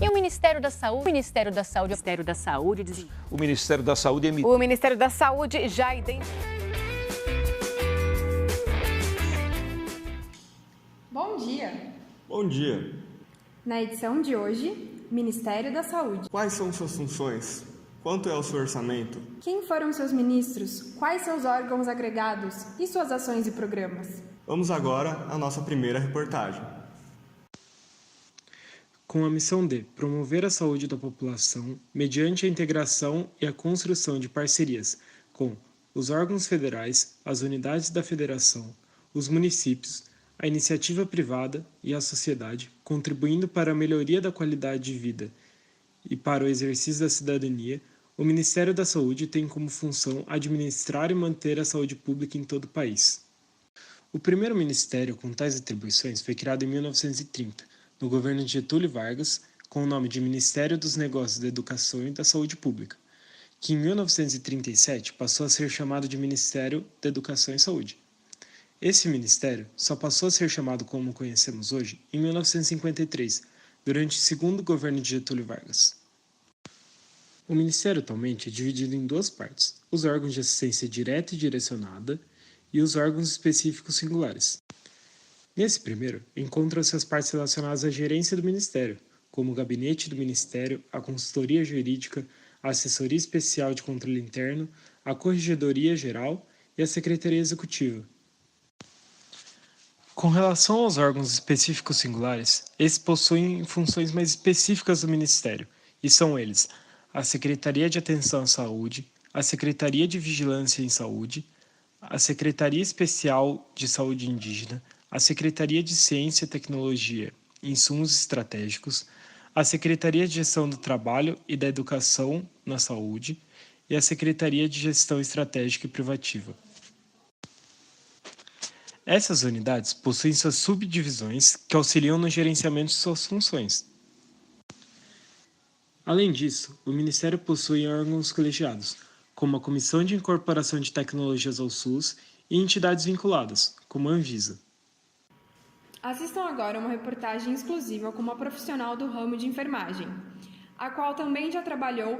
E o Ministério da Saúde? O Ministério da Saúde O Ministério da Saúde emitiu. O Ministério da Saúde já identificou. Bom dia! Bom dia. Na edição de hoje, Ministério da Saúde. Quais são suas funções? Quanto é o seu orçamento? Quem foram seus ministros? Quais seus órgãos agregados e suas ações e programas? Vamos agora à nossa primeira reportagem. Com a missão de promover a saúde da população mediante a integração e a construção de parcerias com os órgãos federais, as unidades da federação, os municípios, a iniciativa privada e a sociedade, contribuindo para a melhoria da qualidade de vida e para o exercício da cidadania, o Ministério da Saúde tem como função administrar e manter a saúde pública em todo o país. O primeiro ministério com tais atribuições foi criado em 1930, no governo de Getúlio Vargas, com o nome de Ministério dos Negócios da Educação e da Saúde Pública, que em 1937 passou a ser chamado de Ministério da Educação e Saúde. Esse ministério só passou a ser chamado como conhecemos hoje em 1953, durante o segundo governo de Getúlio Vargas. O ministério atualmente é dividido em duas partes, os órgãos de assistência direta e direcionada e os órgãos específicos singulares. Nesse primeiro, encontram-se as partes relacionadas à gerência do ministério, como o gabinete do ministério, a consultoria jurídica, a assessoria especial de controle interno, a corregedoria geral e a secretaria executiva. Com relação aos órgãos específicos singulares, esses possuem funções mais específicas do Ministério, e são eles a Secretaria de Atenção à Saúde, a Secretaria de Vigilância em Saúde, a Secretaria Especial de Saúde Indígena, a Secretaria de Ciência e Tecnologia e Insumos Estratégicos, a Secretaria de Gestão do Trabalho e da Educação na Saúde e a Secretaria de Gestão Estratégica e Privativa. Essas unidades possuem suas subdivisões que auxiliam no gerenciamento de suas funções. Além disso, o Ministério possui órgãos colegiados, como a Comissão de Incorporação de Tecnologias ao SUS e entidades vinculadas, como a Anvisa. Assistam agora uma reportagem exclusiva com uma profissional do ramo de enfermagem, a qual também já trabalhou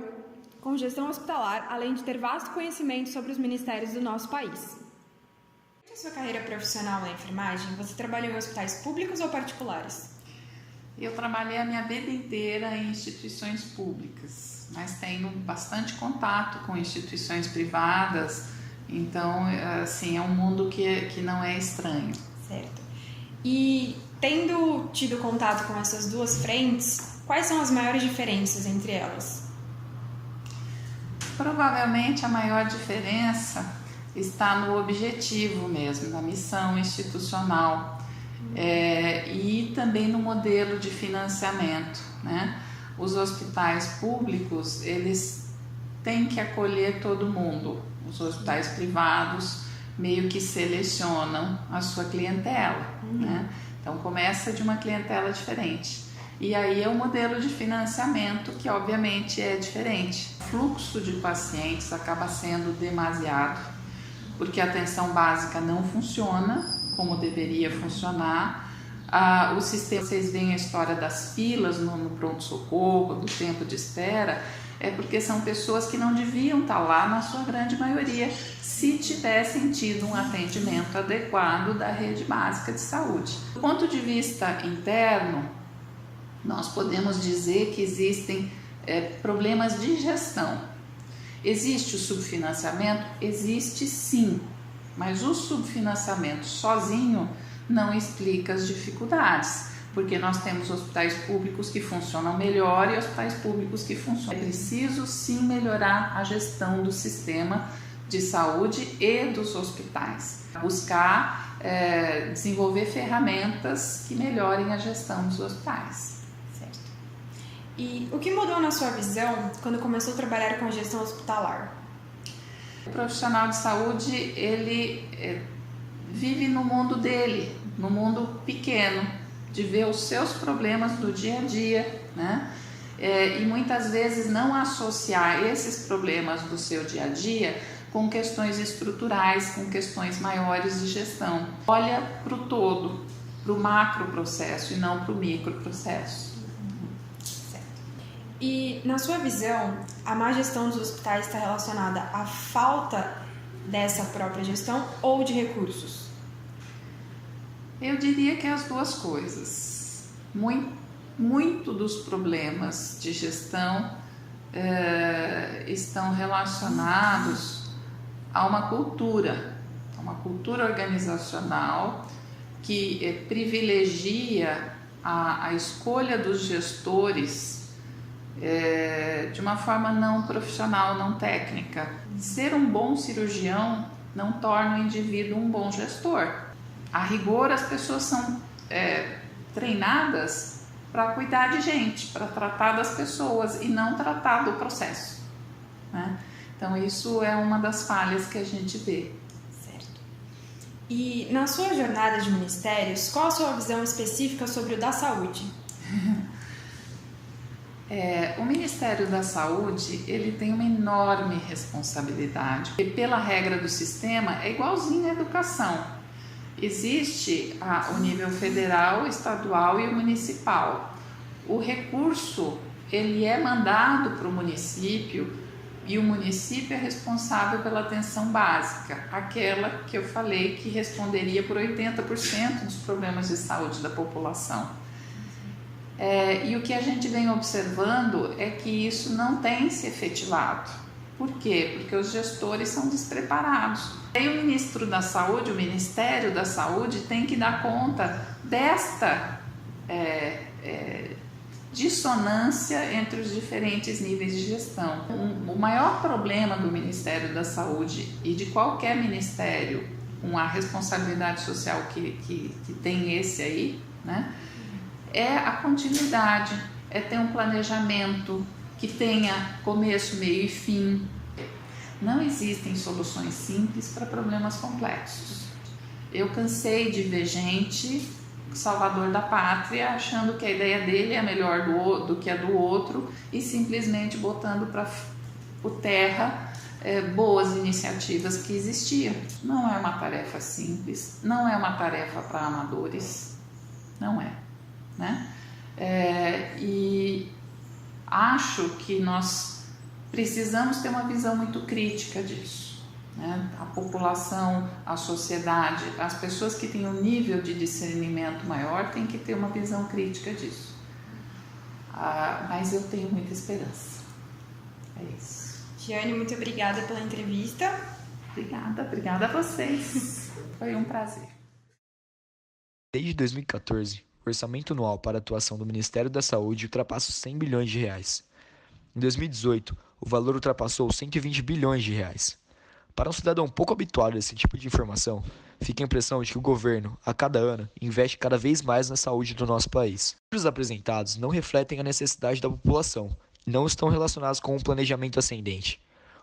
com gestão hospitalar, além de ter vasto conhecimento sobre os ministérios do nosso país. Durante a sua carreira profissional na enfermagem, você trabalhou em hospitais públicos ou particulares? Eu trabalhei a minha vida inteira em instituições públicas, mas tenho bastante contato com instituições privadas, então, assim, é um mundo que não é estranho. Certo. E tendo tido contato com essas duas frentes, quais são as maiores diferenças entre elas? Provavelmente a maior diferença está no objetivo mesmo, na missão institucional e também no modelo de financiamento, né? Os hospitais públicos, eles têm que acolher todo mundo. Os hospitais privados meio que selecionam a sua clientela, né? Então começa de uma clientela diferente. E aí é o modelo de financiamento que obviamente é diferente. O fluxo de pacientes acaba sendo demasiado, porque a atenção básica não funciona como deveria funcionar. O sistema, vocês veem a história das filas no pronto-socorro, do tempo de espera, é porque são pessoas que não deviam estar lá na sua grande maioria, se tivessem tido um atendimento adequado da rede básica de saúde. Do ponto de vista interno, nós podemos dizer que existem problemas de gestão. Existe o subfinanciamento? Existe sim, mas o subfinanciamento sozinho não explica as dificuldades, porque nós temos hospitais públicos que funcionam melhor e hospitais públicos que funcionam. É preciso sim melhorar a gestão do sistema de saúde e dos hospitais, buscar desenvolver ferramentas que melhorem a gestão dos hospitais. Certo. E o que mudou na sua visão quando começou a trabalhar com a gestão hospitalar? O profissional de saúde, ele vive no mundo dele, no mundo pequeno, de ver os seus problemas do dia a dia, né? E muitas vezes não associar esses problemas do seu dia a dia com questões estruturais, com questões maiores de gestão. Olha para o todo, para o macro processo e não para o micro processo. Certo. E, na sua visão, a má gestão dos hospitais está relacionada à falta dessa própria gestão ou de recursos? Eu diria que é as duas coisas. Muito dos problemas de gestão estão relacionados a uma cultura organizacional que privilegia a escolha dos gestores de uma forma não profissional, não técnica. Ser um bom cirurgião não torna o indivíduo um bom gestor. A rigor, as pessoas são treinadas para cuidar de gente, para tratar das pessoas e não tratar do processo, né? Então, isso é uma das falhas que a gente vê. Certo. E na sua jornada de ministérios, qual a sua visão específica sobre o da saúde? O Ministério da Saúde, ele tem uma enorme responsabilidade. E pela regra do sistema, é igualzinho à educação. Existe o nível federal, estadual e o municipal. O recurso, ele é mandado para o município e o município é responsável pela atenção básica, aquela que eu falei que responderia por 80% dos problemas de saúde da população. E o que a gente vem observando é que isso não tem se efetivado. Por quê? Porque os gestores são despreparados. E o ministro da Saúde, o Ministério da Saúde, tem que dar conta desta dissonância entre os diferentes níveis de gestão. O maior problema do Ministério da Saúde e de qualquer ministério com a responsabilidade social que tem esse aí, né, é a continuidade, é ter um planejamento que tenha começo, meio e fim. Não existem soluções simples para problemas complexos. Eu cansei de ver gente, salvador da pátria, achando que a ideia dele é melhor do que a do outro e simplesmente botando por terra boas iniciativas que existiam. Não é uma tarefa simples, não é uma tarefa para amadores, não é, né? E acho que nós precisamos ter uma visão muito crítica disso, né? A população, a sociedade, as pessoas que têm um nível de discernimento maior têm que ter uma visão crítica disso. Mas eu tenho muita esperança. É isso. Giane, muito obrigada pela entrevista. Obrigada a vocês. Foi um prazer. Desde 2014, o orçamento anual para a atuação do Ministério da Saúde ultrapassa os 100 bilhões de reais. Em 2018, o valor ultrapassou os 120 bilhões de reais. Para um cidadão pouco habituado a esse tipo de informação, fica a impressão de que o governo, a cada ano, investe cada vez mais na saúde do nosso país. Os números apresentados não refletem a necessidade da população e não estão relacionados com um planejamento ascendente.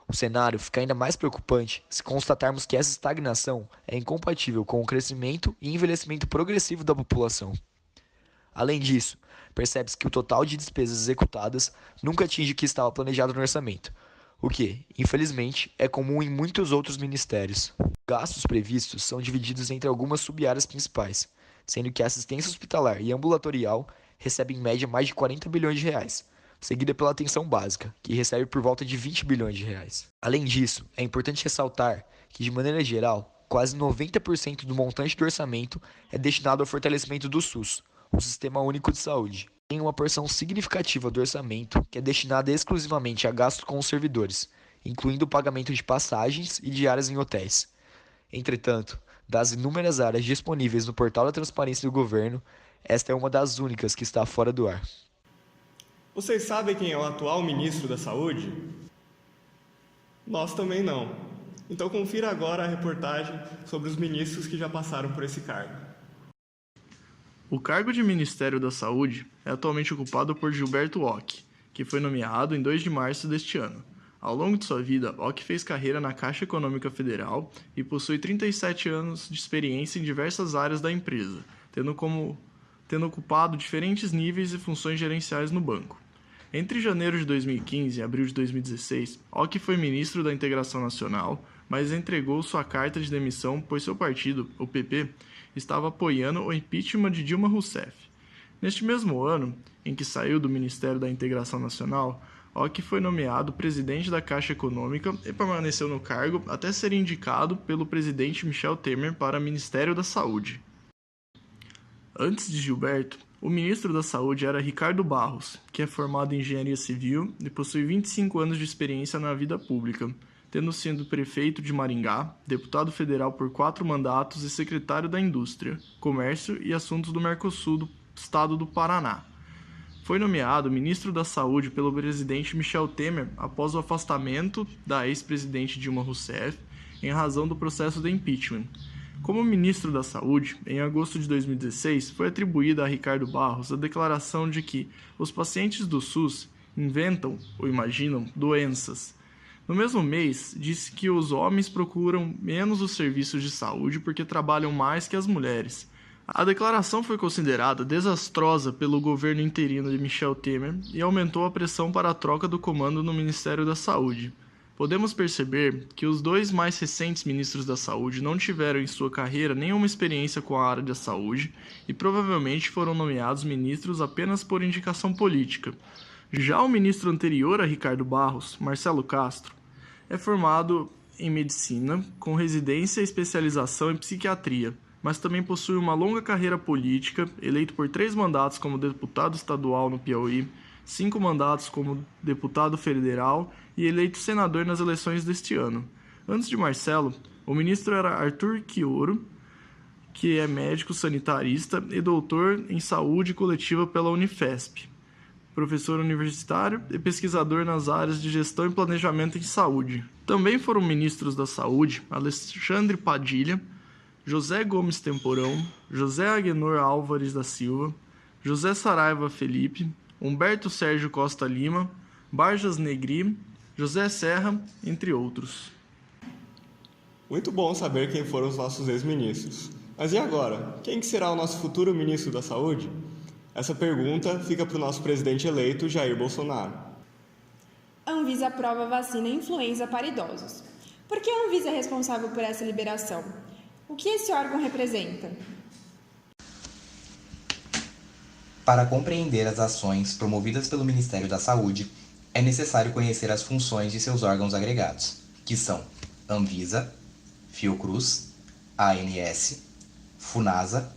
O cenário fica ainda mais preocupante se constatarmos que essa estagnação é incompatível com o crescimento e envelhecimento progressivo da população. Além disso, percebe-se que o total de despesas executadas nunca atinge o que estava planejado no orçamento, o que, infelizmente, é comum em muitos outros ministérios. Os gastos previstos são divididos entre algumas sub-áreas principais, sendo que a assistência hospitalar e ambulatorial recebe em média mais de 40 bilhões de reais, seguida pela atenção básica, que recebe por volta de 20 bilhões de reais. Além disso, é importante ressaltar que, de maneira geral, quase 90% do montante do orçamento é destinado ao fortalecimento do SUS, o Sistema Único de Saúde. Tem uma porção significativa do orçamento que é destinada exclusivamente a gastos com os servidores, incluindo o pagamento de passagens e diárias em hotéis. Entretanto, das inúmeras áreas disponíveis no portal da transparência do governo, esta é uma das únicas que está fora do ar. Vocês sabem quem é o atual ministro da Saúde? Nós também não. Então confira agora a reportagem sobre os ministros que já passaram por esse cargo. O cargo de Ministério da Saúde é atualmente ocupado por Gilberto Ock, que foi nomeado em 2 de março deste ano. Ao longo de sua vida, Ock fez carreira na Caixa Econômica Federal e possui 37 anos de experiência em diversas áreas da empresa, tendo ocupado diferentes níveis e funções gerenciais no banco. Entre janeiro de 2015 e abril de 2016, Ock foi ministro da Integração Nacional, mas entregou sua carta de demissão pois seu partido, o PP, estava apoiando o impeachment de Dilma Rousseff. Neste mesmo ano, em que saiu do Ministério da Integração Nacional, Ock foi nomeado presidente da Caixa Econômica e permaneceu no cargo até ser indicado pelo presidente Michel Temer para o Ministério da Saúde. Antes de Gilberto, o ministro da Saúde era Ricardo Barros, que é formado em Engenharia Civil e possui 25 anos de experiência na vida pública, tendo sido prefeito de Maringá, deputado federal por 4 mandatos e secretário da Indústria, Comércio e Assuntos do Mercosul do Estado do Paraná. Foi nomeado ministro da Saúde pelo presidente Michel Temer após o afastamento da ex-presidente Dilma Rousseff em razão do processo de impeachment. Como ministro da Saúde, em agosto de 2016, foi atribuída a Ricardo Barros a declaração de que os pacientes do SUS inventam ou imaginam doenças. No mesmo mês, disse que os homens procuram menos os serviços de saúde porque trabalham mais que as mulheres. A declaração foi considerada desastrosa pelo governo interino de Michel Temer e aumentou a pressão para a troca do comando no Ministério da Saúde. Podemos perceber que os 2 mais recentes ministros da Saúde não tiveram em sua carreira nenhuma experiência com a área da saúde e provavelmente foram nomeados ministros apenas por indicação política. Já o ministro anterior a Ricardo Barros, Marcelo Castro, é formado em medicina, com residência e especialização em psiquiatria, mas também possui uma longa carreira política, eleito por 3 mandatos como deputado estadual no Piauí, 5 mandatos como deputado federal e eleito senador nas eleições deste ano. Antes de Marcelo, o ministro era Arthur Quioro, que é médico sanitarista e doutor em saúde coletiva pela Unifesp, professor universitário e pesquisador nas áreas de gestão e planejamento em saúde. Também foram ministros da Saúde Alexandre Padilha, José Gomes Temporão, José Agenor Álvares da Silva, José Saraiva Felipe, Humberto Sérgio Costa Lima, Barjas Negri, José Serra, entre outros. Muito bom saber quem foram os nossos ex-ministros. Mas e agora? Quem que será o nosso futuro ministro da Saúde? Essa pergunta fica para o nosso presidente eleito, Jair Bolsonaro. A Anvisa aprova vacina influenza para idosos. Por que a Anvisa é responsável por essa liberação? O que esse órgão representa? Para compreender as ações promovidas pelo Ministério da Saúde, é necessário conhecer as funções de seus órgãos agregados, que são Anvisa, Fiocruz, ANS, Funasa,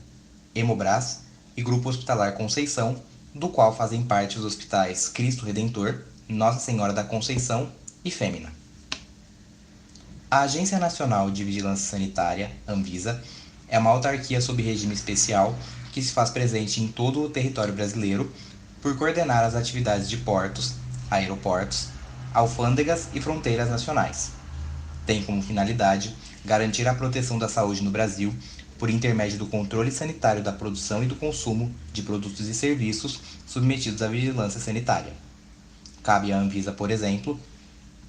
Hemobras e Grupo Hospitalar Conceição, do qual fazem parte os hospitais Cristo Redentor, Nossa Senhora da Conceição e Fêmina. A Agência Nacional de Vigilância Sanitária, Anvisa, é uma autarquia sob regime especial que se faz presente em todo o território brasileiro por coordenar as atividades de portos, aeroportos, alfândegas e fronteiras nacionais. Tem como finalidade garantir a proteção da saúde no Brasil por intermédio do controle sanitário da produção e do consumo de produtos e serviços submetidos à vigilância sanitária. Cabe à Anvisa, por exemplo,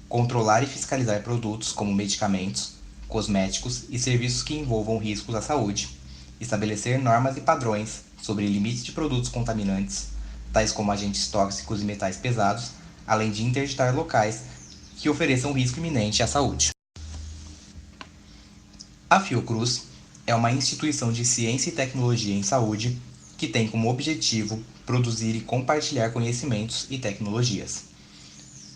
controlar e fiscalizar produtos como medicamentos, cosméticos e serviços que envolvam riscos à saúde, estabelecer normas e padrões sobre limites de produtos contaminantes, tais como agentes tóxicos e metais pesados, além de interditar locais que ofereçam risco iminente à saúde. A Fiocruz é uma instituição de ciência e tecnologia em saúde que tem como objetivo produzir e compartilhar conhecimentos e tecnologias.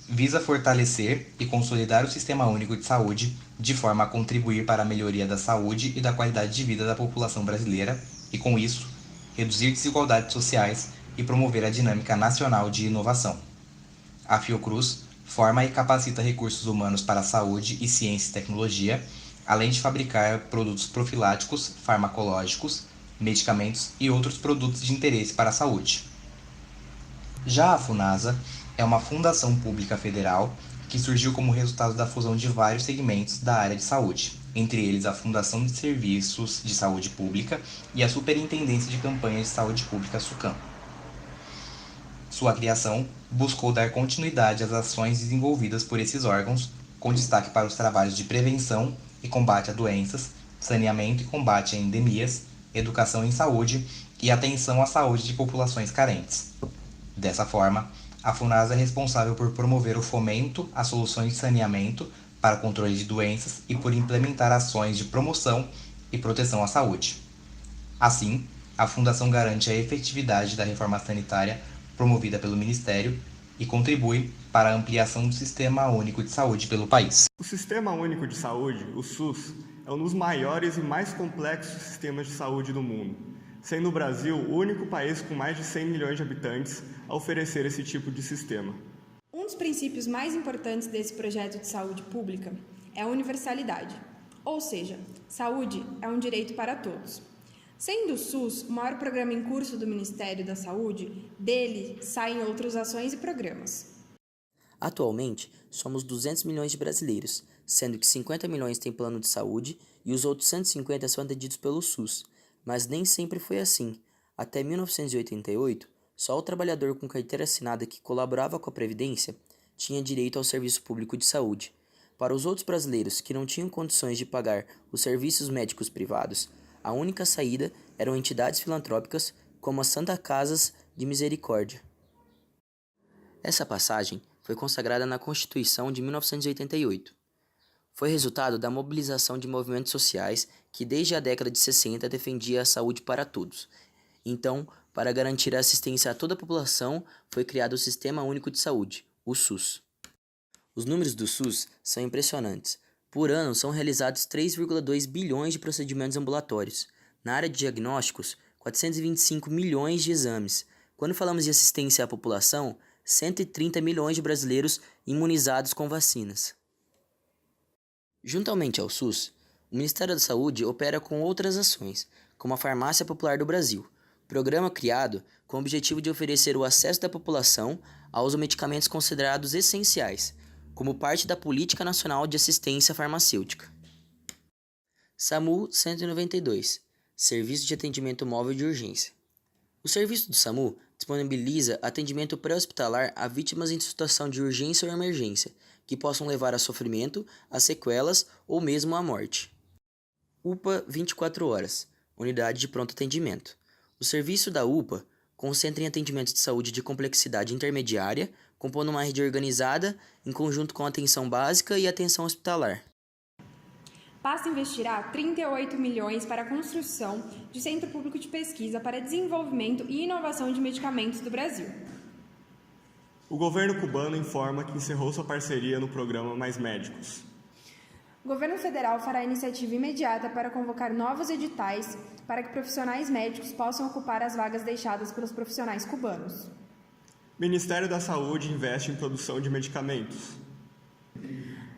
Visa fortalecer e consolidar o Sistema Único de Saúde de forma a contribuir para a melhoria da saúde e da qualidade de vida da população brasileira e, com isso, reduzir desigualdades sociais e promover a dinâmica nacional de inovação. A Fiocruz forma e capacita recursos humanos para a saúde e ciência e tecnologia, além de fabricar produtos profiláticos, farmacológicos, medicamentos e outros produtos de interesse para a saúde. Já a Funasa é uma fundação pública federal que surgiu como resultado da fusão de vários segmentos da área de saúde, entre eles a Fundação de Serviços de Saúde Pública e a Superintendência de Campanhas de Saúde Pública SUCAM. Sua criação buscou dar continuidade às ações desenvolvidas por esses órgãos, com destaque para os trabalhos de prevenção e combate a doenças, saneamento e combate a endemias, educação em saúde e atenção à saúde de populações carentes. Dessa forma, a Funasa é responsável por promover o fomento a soluções de saneamento para controle de doenças e por implementar ações de promoção e proteção à saúde. Assim, A Fundação garante a efetividade da reforma sanitária promovida pelo Ministério e contribui para a ampliação do Sistema Único de Saúde pelo país. O Sistema Único de Saúde, o SUS, é um dos maiores e mais complexos sistemas de saúde do mundo, sendo o Brasil o único país com mais de 100 milhões de habitantes a oferecer esse tipo de sistema. Um dos princípios mais importantes desse projeto de saúde pública é a universalidade, ou seja, saúde é um direito para todos. Sendo o SUS o maior programa em curso do Ministério da Saúde, dele saem outras ações e programas. Atualmente, somos 200 milhões de brasileiros, sendo que 50 milhões têm plano de saúde e os outros 150 são atendidos pelo SUS. Mas nem sempre foi assim. Até 1988, só o trabalhador com carteira assinada que colaborava com a Previdência tinha direito ao serviço público de saúde. Para os outros brasileiros que não tinham condições de pagar os serviços médicos privados, a única saída eram entidades filantrópicas como as Santa Casas de Misericórdia. Essa passagem foi consagrada na Constituição de 1988. Foi resultado da mobilização de movimentos sociais que desde a década de 60 defendia a saúde para todos. Então, para garantir a assistência a toda a população, foi criado o Sistema Único de Saúde, o SUS. Os números do SUS são impressionantes. Por ano, são realizados 3,2 bilhões de procedimentos ambulatórios. Na área de diagnósticos, 425 milhões de exames. Quando falamos de assistência à população, 130 milhões de brasileiros imunizados com vacinas. Juntamente ao SUS, o Ministério da Saúde opera com outras ações, como a Farmácia Popular do Brasil, programa criado com o objetivo de oferecer o acesso da população aos medicamentos considerados essenciais, como parte da Política Nacional de Assistência Farmacêutica. SAMU 192, Serviço de Atendimento Móvel de Urgência. O serviço do SAMU disponibiliza atendimento pré-hospitalar a vítimas em situação de urgência ou emergência, que possam levar a sofrimento, a sequelas ou mesmo à morte. UPA 24 horas, Unidade de Pronto Atendimento. O serviço da UPA concentra em atendimentos de saúde de complexidade intermediária, compondo uma rede organizada em conjunto com a atenção básica e atenção hospitalar. Pasta investirá 38 milhões para a construção de Centro Público de Pesquisa para Desenvolvimento e Inovação de Medicamentos do Brasil. O governo cubano informa que encerrou sua parceria no programa Mais Médicos. O governo federal fará iniciativa imediata para convocar novos editais para que profissionais médicos possam ocupar as vagas deixadas pelos profissionais cubanos. O Ministério da Saúde investe em produção de medicamentos.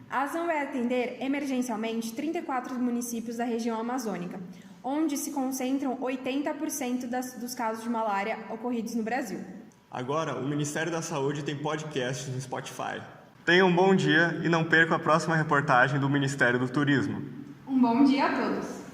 A ação vai atender emergencialmente 34 municípios da região amazônica, onde se concentram 80% dos casos de malária ocorridos no Brasil. Agora, o Ministério da Saúde tem podcasts no Spotify. Tenham um bom dia e não percam a próxima reportagem do Ministério do Turismo. Um bom dia a todos!